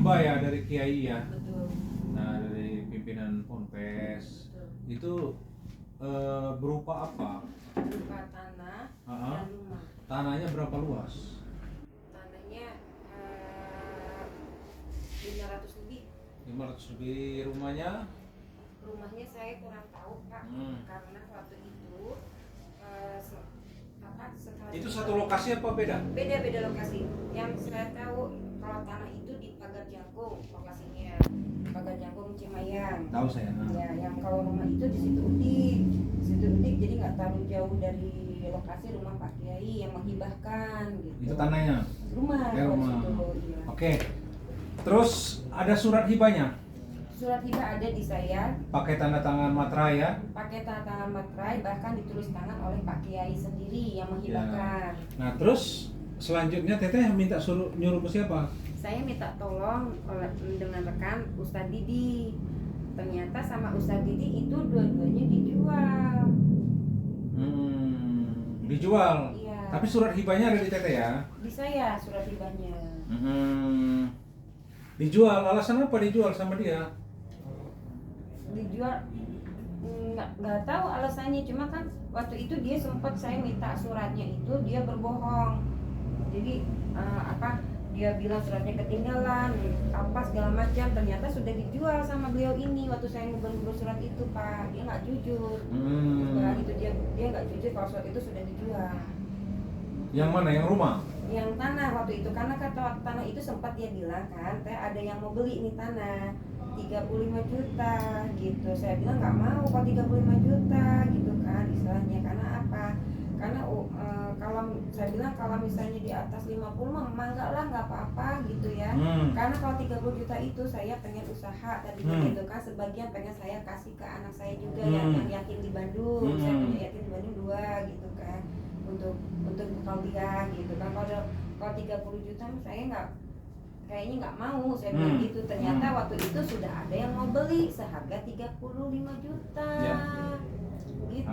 hibah ya dari kiai ya. Betul. Nah, dari pimpinan Ponpes. Betul. Itu berupa apa? Berupa tanah dan rumah. Tanahnya berapa luas? Tanahnya 500 lebih. 500 lebih. Rumahnya? Rumahnya saya kurang tahu Pak, karena waktu itu itu satu lokasi apa beda? Beda lokasi. Yang saya tahu kalau tanah itu di Pagar Jangkung lokasinya, Pagar Jangkung Cimayang. Tahu saya. Ya, yang kalau rumah itu di Situ Udik. Situ Udik, jadi nggak terlalu jauh dari lokasi rumah Pak Kiai yang menghibahkan. Gitu. Itu tanahnya? Rumah. Ya, rumah. Iya. Oke. Terus ada surat hibahnya? Surat hibah ada di saya. Pakai tanda tangan materai ya? Pakai tanda tangan materai, bahkan ditulis tangan oleh Pak Kiai sendiri yang menghibahkan. Ya. Nah terus selanjutnya Teteh minta nyuruh ke siapa? Saya minta tolong dengan rekan Ustadz Didi. Ternyata sama Ustadz Didi itu dua-duanya dijual. Dijual? Iya. Tapi surat hibahnya ada di Teteh ya? Di saya surat hibahnya. Dijual, alasan apa dijual sama dia? Dijual nggak tahu alasannya, cuma kan waktu itu dia sempat saya minta suratnya itu dia berbohong. Jadi dia bilang suratnya ketinggalan apa segala macam, ternyata sudah dijual sama beliau ini waktu saya ngobrol surat itu Pak. Dia nggak jujur. Itu dia nggak jujur kalau surat itu sudah dijual. Yang mana? Yang rumah? Yang tanah waktu itu, karena kata tanah itu sempat dia bilang kan, ada yang mau beli ini tanah 35 juta gitu. Saya bilang nggak mau kok 35 juta gitu kan istilahnya. Karena apa? Karena kalau saya bilang kalau misalnya di atas 50 mah enggak lah, nggak apa-apa gitu ya. Karena kalau 30 juta itu saya pengen usaha tadinya gitu kan, sebagian pengen saya kasih ke anak saya juga yang yatim di Bandung. Saya punya yatim di Bandung 2 gitu kan, untuk bekal dia gitu kan. Kalau 30 juta saya kayaknya nggak mau, saya bilang gitu. Ternyata waktu itu sudah ada yang mau beli seharga 35 juta gitu.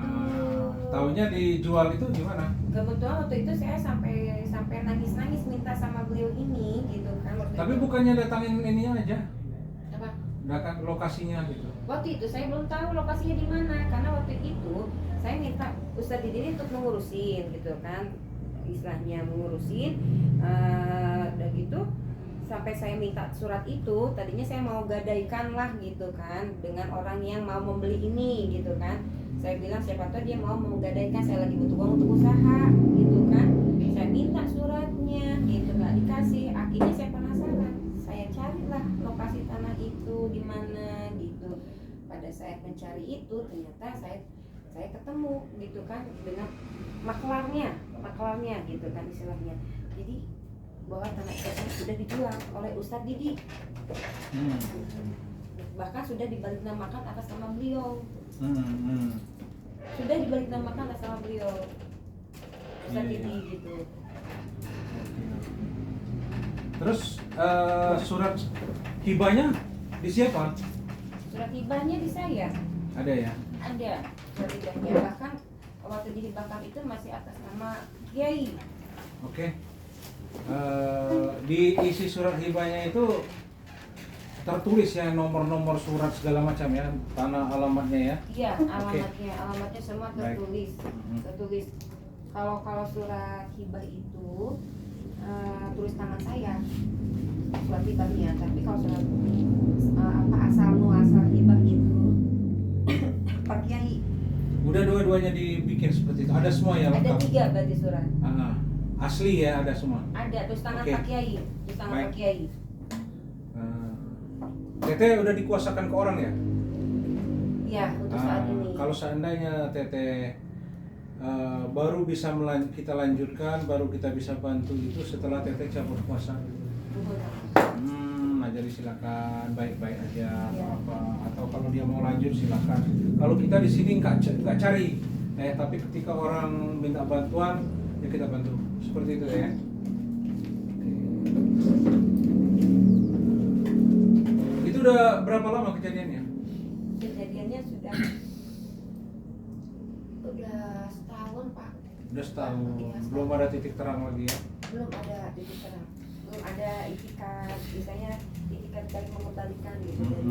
Tahunya dijual itu gimana? Kebetulan waktu itu saya sampai nangis minta sama beliau ini gitu kan. Tapi bukannya datangin ininya aja? Apa? Datang lokasinya gitu. Waktu itu saya belum tahu lokasinya di mana, karena waktu itu saya minta Ustadz Didi untuk mengurusin gitu kan, istilahnya mengurusin udah gitu. Sampai saya minta surat itu, tadinya saya mau gadaikan lah gitu kan dengan orang yang mau membeli ini gitu kan. Saya bilang siapa tahu dia mau menggadaikan, saya lagi butuh uang untuk usaha gitu kan. Saya minta suratnya gitu, nggak dikasih. Akhirnya saya penasaran, saya carilah lokasi tanah itu di mana gitu. Pada saat mencari itu ternyata saya ketemu gitu kan dengan maklarnya gitu kan istilahnya. Jadi bahwa tanah itu sudah dijual oleh Ustadz Didi. Bahkan sudah dibalik namakan atas nama beliau. Sudah dibalik namakan atas nama beliau, Ustadz Didi gitu. Terus surat hibahnya di siapa? Surat hibahnya di saya. Ada ya? Ada surat hibahnya. Bahkan waktu dihibahkan itu masih atas nama Kiai. Oke. Di isi surat hibahnya itu tertulis ya nomor-nomor surat segala macam ya, tanah alamatnya ya? Iya, alamatnya semua tertulis. Tertulis. Kalau surat hibah itu tulis tangan saya, surat hibahnya. Tapi kalau surat asal muasal hibah itu Pak Kiai. Udah dua-duanya dibikin seperti itu. Ada semua ya lengkap? Ada 3 berarti surat. Asli ya, ada semua? Ada, terus tangan Pak Kiai. Terus tangan Pak Kiai. Teteh udah dikuasakan ke orang ya? Iya, untuk saat ini. Kalau seandainya Teteh baru bisa kita lanjutkan, baru kita bisa bantu itu setelah Teteh cabut kuasa. Nah jadi silakan, baik-baik aja, apa atau kalau dia mau lanjut silakan. Kalau kita di sini nggak cari, tapi ketika orang minta bantuan ya kita bantu, seperti itu ya. Itu udah berapa lama kejadiannya? Kejadiannya sudah setahun Pak. Udah setahun, belum ada titik terang lagi ya? Belum ada titik terang, belum ada itikat. Misalnya itikat baik mengembalikan gitu dari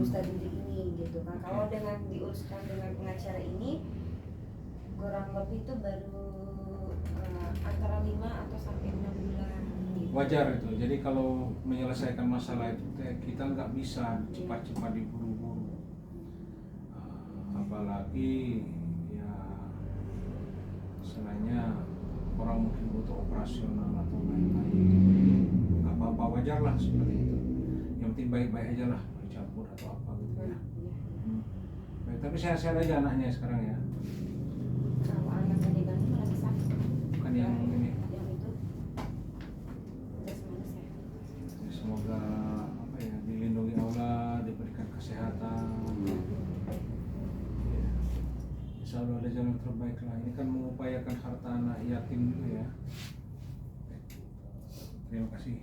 Ustadz ini gitu kan. Kalau dengan diuruskan dengan pengacara ini kurang lebih itu baru antara 5 atau sampai 6 bulan gitu. Wajar itu. Jadi kalau menyelesaikan masalah itu kita nggak bisa cepat-cepat diburu-buru. Apalagi ya selainnya orang mungkin butuh operasional atau lain-lain. Nggak apa-apa, wajar lah seperti itu. Yang penting baik-baik aja lah, campur atau apa gitu ya. Baik, tapi sehat-sehat aja anaknya sekarang ya. Kalau anak yang digantung lagi sakit. Bukan yang ini. Yang itu udah semuanya sehat. Semoga apa ya, dilindungi Allah, diberikan kesehatan. Ya. Insya Allah ada jalan terbaik lah. Ini kan mengupayakan harta anak yatim juga ya. Terima kasih.